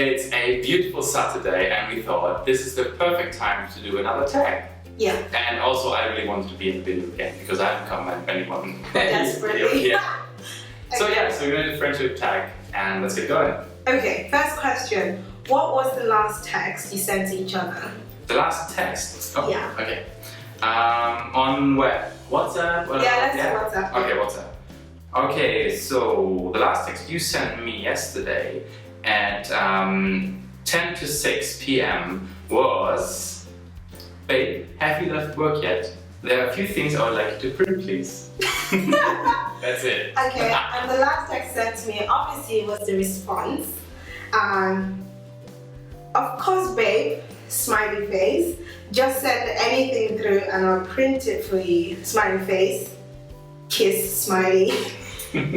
it's a beautiful Saturday and we thought this is the perfect time to do another tag. Yeah. And also I really wanted to be in the video again because I haven't come with anyone. Desperately. Yeah. So yeah, so we're going to do friendship tag and let's get going. Okay, first question. What was the last text you sent to each other? The last text? Oh, Yeah. Okay. On where? WhatsApp? Yeah, let's do WhatsApp. Okay, WhatsApp. Okay, so the last text you sent me yesterday at 10 to 6 p.m. was, babe, have you left work yet? There are a few things I would like you to print, please. That's it. Okay, and the last text sent to me, obviously, was the response. Of course, babe, smiley face. Just send anything through and I'll print it for you. Smiley face. Kiss, smiley.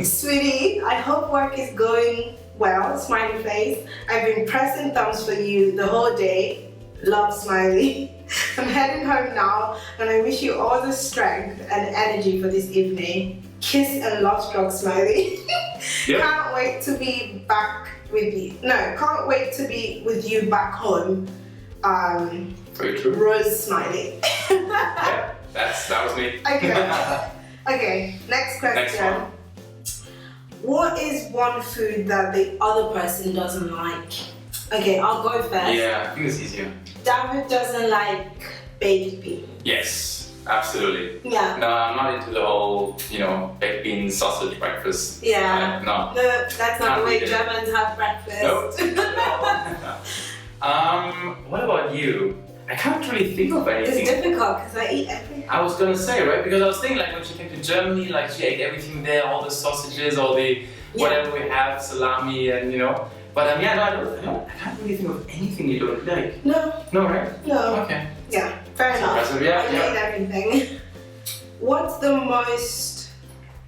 Sweetie, I hope work is going well. Smiley face. I've been pressing thumbs for you the whole day. Love, smiley. I'm heading home now and I wish you all the strength and energy for this evening. Kiss and love struck, smiley. Yep. Can't wait to be back with you. No, can't wait to be with you back home. Very true. Rose, smiley. Yeah, that was me. Okay. Okay, next question. Next one. What is one food that the other person doesn't like? Okay, I'll go first. Yeah, I think it's easier. David doesn't like baked beans. Yes, absolutely. Yeah. No, I'm not into the whole, baked bean sausage breakfast. Yeah. No. No, that's not the way Germans have breakfast. Nope. What about you? I can't really think of anything. It's difficult because I eat everything. I was gonna say, right? Because I was thinking, like, when she came to Germany, like, she ate everything there, all the sausages, all the whatever we have, salami, and But yeah, no, I can't really think of anything you don't like. No. No, right? No. Okay. Yeah, fair enough. Impressive. Yeah, I ate everything. What's the most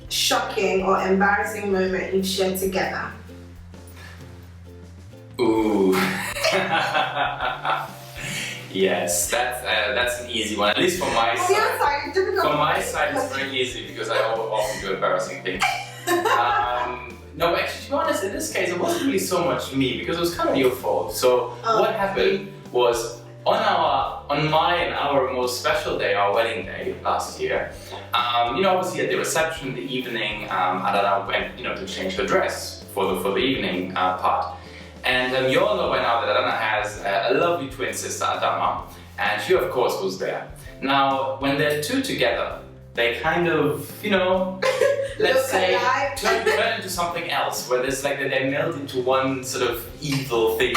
shocking or embarrassing moment you've shared together? Ooh. Yes, that's an easy one. At least from my side. Your side, difficult. From my side, it's very easy because I often do embarrassing things. No, but actually, to be honest, in this case, it wasn't really so much me because it was kind of your fault. So what happened was on my and our most special day, our wedding day last year. Obviously at the reception in the evening, Adanna went, to change her dress for the evening part. And you all know by now that Adanna has a lovely twin sister, Adanna, and she of course was there. Now, when they're two together, they kind of, let's say, turn into something else, where there's like they melt into one sort of evil thing.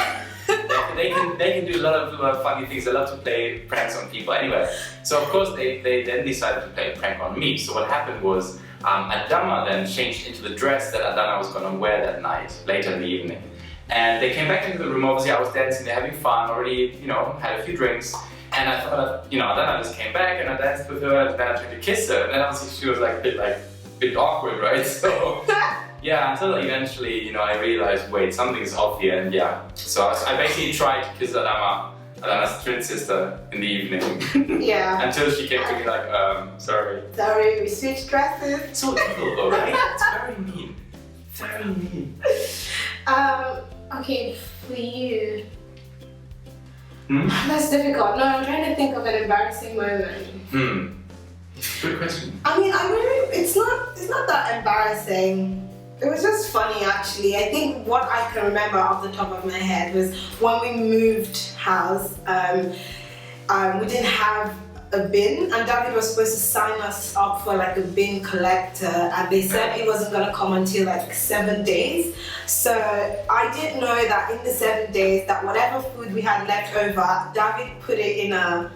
They can do a lot of funny things. They love to play pranks on people. Anyway, so of course they then decided to play a prank on me. So what happened was Adanna then changed into the dress that Adanna was going to wear that night, later in the evening. And they came back into the room. Obviously, I was dancing, they're having fun, already, had a few drinks. And I thought, Adanna just came back and I danced with her and then I tried to kiss her. And then obviously she was like a bit awkward, right? So, yeah, until eventually, I realized, wait, something's off here. And yeah, so I basically tried to kiss Adanna's twin sister in the evening. Yeah. Until she came to me like, sorry. Sorry, we switched dresses. So evil though, right? It's very mean. Very mean. Okay, for you. Hmm? That's difficult. No, I'm trying to think of an embarrassing moment. Good question. I mean, it's not that embarrassing. It was just funny actually. I think what I can remember off the top of my head was when we moved house, we didn't have a bin and David was supposed to sign us up for like a bin collector and they said it wasn't going to come until like 7 days. So I didn't know that in the 7 days that whatever food we had left over, David put it in a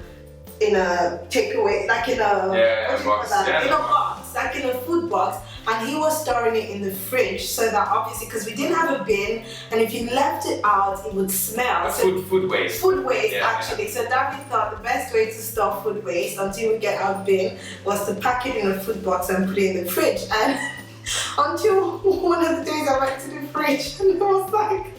takeaway, like in a box. In a box, like in a food box, and he was storing it in the fridge so that obviously because we didn't have a bin and if you left it out it would smell. Food waste. Food waste actually. So David thought the best way to store food waste until we get our bin was to pack it in a food box and put it in the fridge. And until one of the days I went to the fridge and it was like,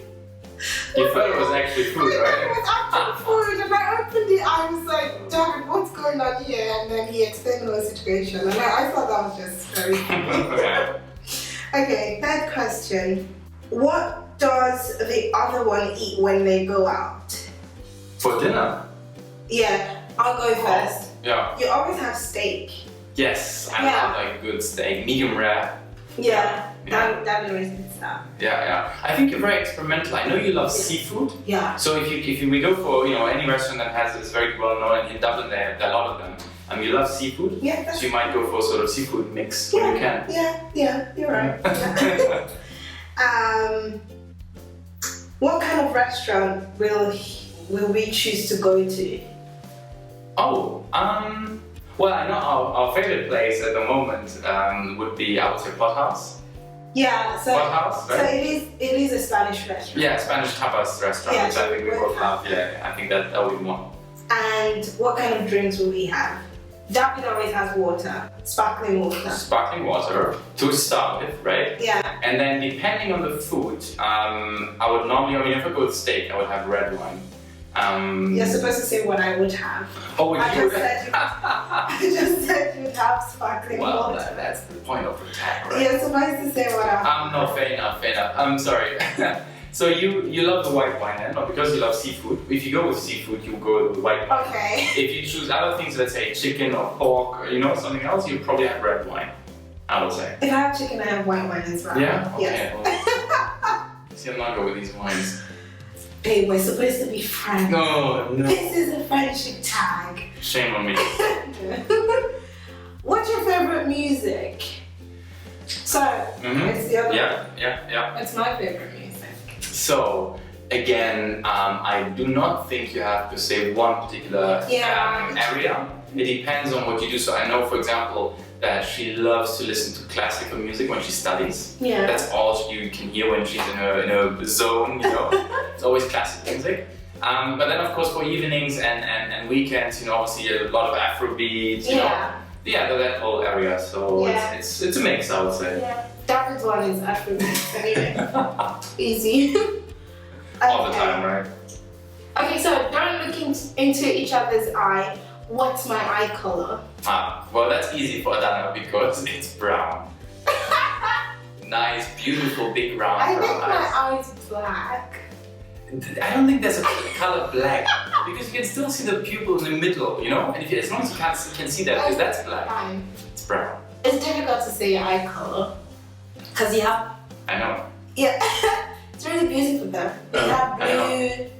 you thought it was actually food, I right? thought it was actual food, and I opened it. I was like, David, what's going on here? And then he explained the whole situation, and I thought that was just very funny. Yeah. Okay, third question. What does does the other one eat when they go out? For dinner? Yeah, I'll go first. Yeah. You always have steak. Yes, I love like good steak, medium rare. Yeah, that is good stuff. Yeah. I think you're very experimental. I know you love seafood. Yeah. So if we go for any restaurant that has is very well known, and in Dublin they have a lot of them. You love seafood. Yeah. So you might go for sort of seafood mix when you can. Yeah. You're right. Yeah. What kind of restaurant will we choose to go to? Well, I know our favorite place at the moment would be, I would say, Pothouse. Yeah, so Pothouse, right? So it is a Spanish restaurant. Yeah, Spanish tapas restaurant, which I think we both love. Yeah, I think that would be one. And what kind of drinks will we have? David always has water, sparkling water. Sparkling water to start with, right? Yeah. And then depending on the food, I would normally, if I go with steak, I would have red wine. You're supposed to say what I would have. Oh, I just said you'd have sparkling water. Well, that's the point of the tag, right? You're supposed to say what I have. No, fair enough. I'm sorry. So you love the white wine, and not because you love seafood. If you go with seafood, you go with the white wine. Okay. If you choose other things, let's say chicken or pork, or something else, you probably have red wine, I would say. If I have chicken, I have white wine as well. Yeah? Okay. Yes. See, I'm not good with these wines. Babe, we're supposed to be friends. No. This is a friendship tag. Shame on me. What's your favorite music? So, it's the other one. Yeah. It's my favorite music. So, again, I do not think you have to say one particular area. It depends on what you do. So I know, for example, that she loves to listen to classical music when she studies. Yeah. That's all you can hear when she's in her zone, It's always classical music. But then, of course, for evenings and weekends, obviously a lot of Afrobeat, that whole area. So it's a mix, I would say. Yeah. David's one is Afrobeat anyway. Easy. All the time, right? Okay, so don't look into each other's eye. What's my eye color? Well, that's easy for Adanna because it's brown. Nice, beautiful, big brown eyes. I think my eye's black. I don't think there's a color black because you can still see the pupil in the middle, And as long as you can see that, because that's black. It's brown. It's difficult to say your eye color because you have. I know. Yeah, it's really beautiful though. You have blue,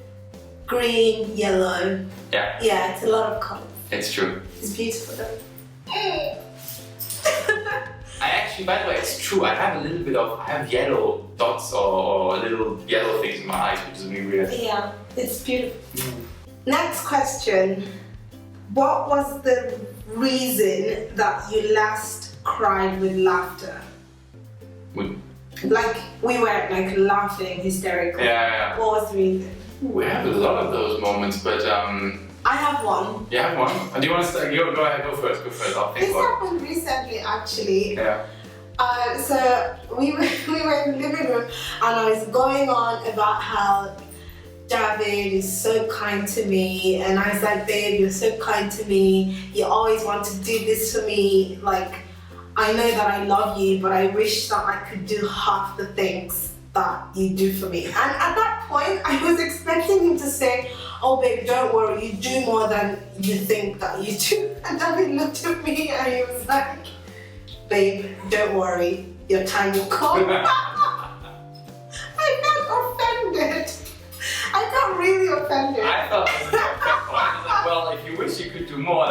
green, yellow. Yeah. Yeah, it's a lot of colors. It's true. It's beautiful though. I actually, by the way, it's true. I have yellow dots or little yellow things in my eyes, which is really weird. Yeah, it's beautiful. Next question. What was the reason that you last cried with laughter? Like, we were like laughing hysterically. Yeah. What was the reason? We have a lot of those moments, but I have one. You have one? Do you want to start? Go ahead, go first. I'll think. This happened recently, actually. Yeah. So we were in the living room, and I was going on about how David is so kind to me, and I was like, babe, you're so kind to me. You always want to do this for me. Like, I know that I love you, but I wish that I could do half the things that you do for me. And at that point, I was expecting him to say, oh babe, don't worry, you do more than you think that you do. And David looked at me and he was like, babe, don't worry, your time will come. I got offended. I got really offended. I thought it was like, well, if you wish you could do more,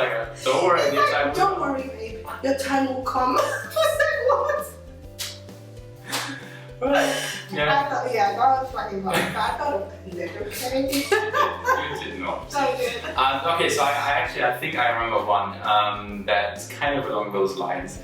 don't worry, your time will come. Don't worry, babe, your time will come. I was like, what? Yeah. I thought, that was funny, but I got offended, okay? You did not. I did. Okay, so I think I remember one that's kind of along those lines.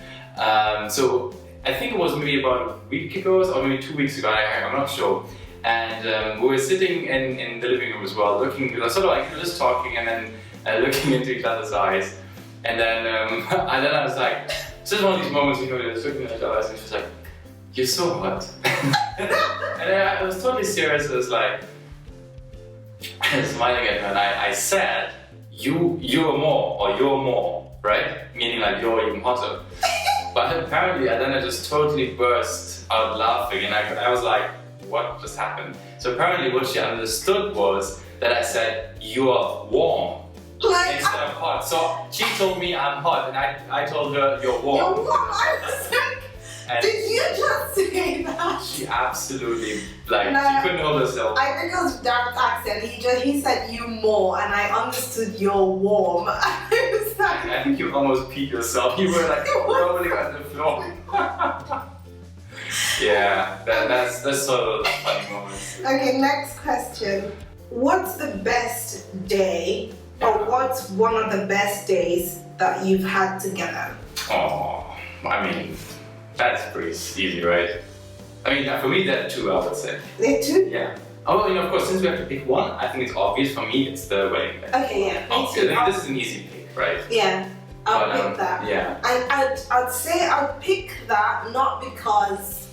So I think it was maybe about a week ago or maybe 2 weeks ago, I'm not sure. And we were sitting in the living room as well, looking, sort of like just talking and then looking into each other's eyes. And then I was like, it's just one of these moments, you're just looking at each other's eyes and she's like, you're so hot. And I was totally serious. I was like, smiling at her, and I said, you're more, right? Meaning like you're even hotter. But apparently Adanna just totally burst out laughing, and I was like, what just happened. So apparently what she understood was that I said, you're warm. Like, Instead of hot. So she told me I'm hot, and I told her you're warm. you're warm. I was like, And did you just say that? she absolutely, like, No, she couldn't hold herself. I think it was David's accent. He said you more, and I understood you're warm. I was like, I think you almost peed yourself. You were like rolling on the floor. Yeah, that's sort of a funny moment. okay, next question. What's the best day, or what's one of the best days that you've had together? Oh, I mean, that's pretty easy, right? I mean, for me, that too, I would say. There too? Yeah. Oh, you know, of course, since we have to pick one, I think it's obvious. For me, it's the wedding day. Okay, yeah. Obviously, I think this is an easy pick, right? Yeah, I'll But, pick that. Yeah. I'd say I'd pick that not because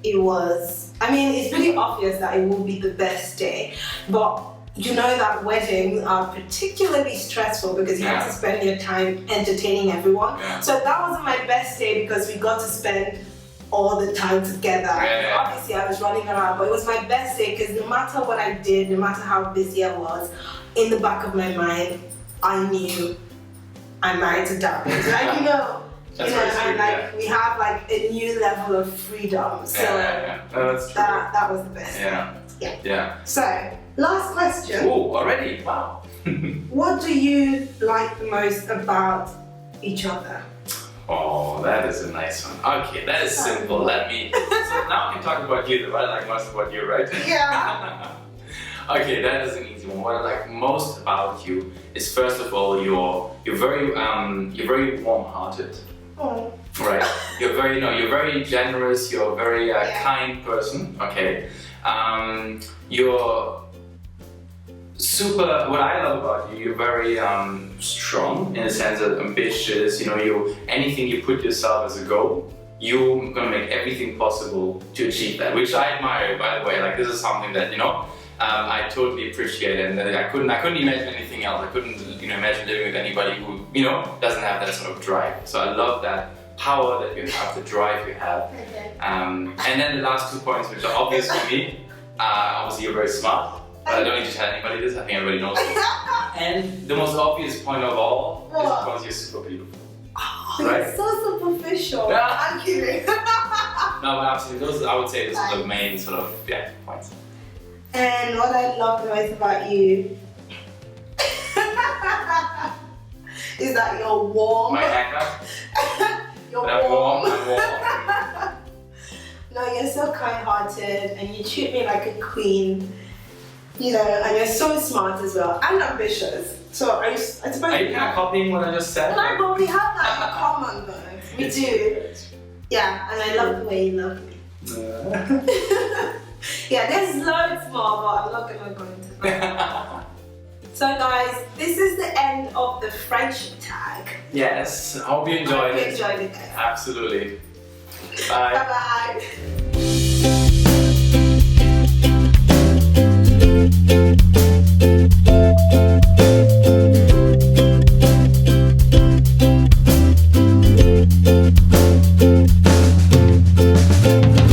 it was, I mean, it's pretty obvious that it will be the best day, but you know that weddings are particularly stressful because you have to spend your time entertaining everyone. Yeah. So that wasn't my best day because we got to spend all the time together. Yeah. Obviously I was running around, but it was my best day because no matter what I did, no matter how busy I was, in the back of my mind, I knew I'm married to David. Like, That's very sweet, and like we have like a new level of freedom. So No, that's true. that was the best. Yeah. So, last question. Oh, already? Wow. What do you like the most about each other? Oh, that is a nice one. Okay, that is simple. So now we can talk about you. What I like most about you, right? Yeah. Okay, that is an easy one. What I like most about you is, first of all, you're very warm-hearted. Oh. Right. You're very generous. You're a very kind person. Okay. You're super. What I love about you, you're very strong in the sense of ambitious. Anything you put yourself as a goal, you're gonna make everything possible to achieve that, which I admire. By the way, like this is something that I totally appreciate, and I couldn't imagine anything else. I couldn't imagine living with anybody who doesn't have that sort of drive. So I love that power that you have, the drive you have. Okay. And then the last 2 points, which are obvious for me. Obviously, you're very smart. I don't need to tell anybody this. I think everybody knows this. And the most obvious point of all is, of course, you're super beautiful. Oh, Right? You're so superficial. Yeah. I'm kidding. No, but absolutely, I would say those are the main sort of points. And what I love the most about you is that you're warm. My haircut. You're I'm warm. warm. No, you're so kind-hearted and you treat me like a queen. And you're so smart as well and ambitious. So I suppose. Are you kind of copying what I just said? No, but we have that in common though. We do. Yeah, and I love the way you love me. Yeah, there's loads more, but I'm not gonna go into that. So guys, this is the end of the friendship tag. Yes, I hope you enjoyed it. Enjoyed it. Absolutely. Bye. Bye bye.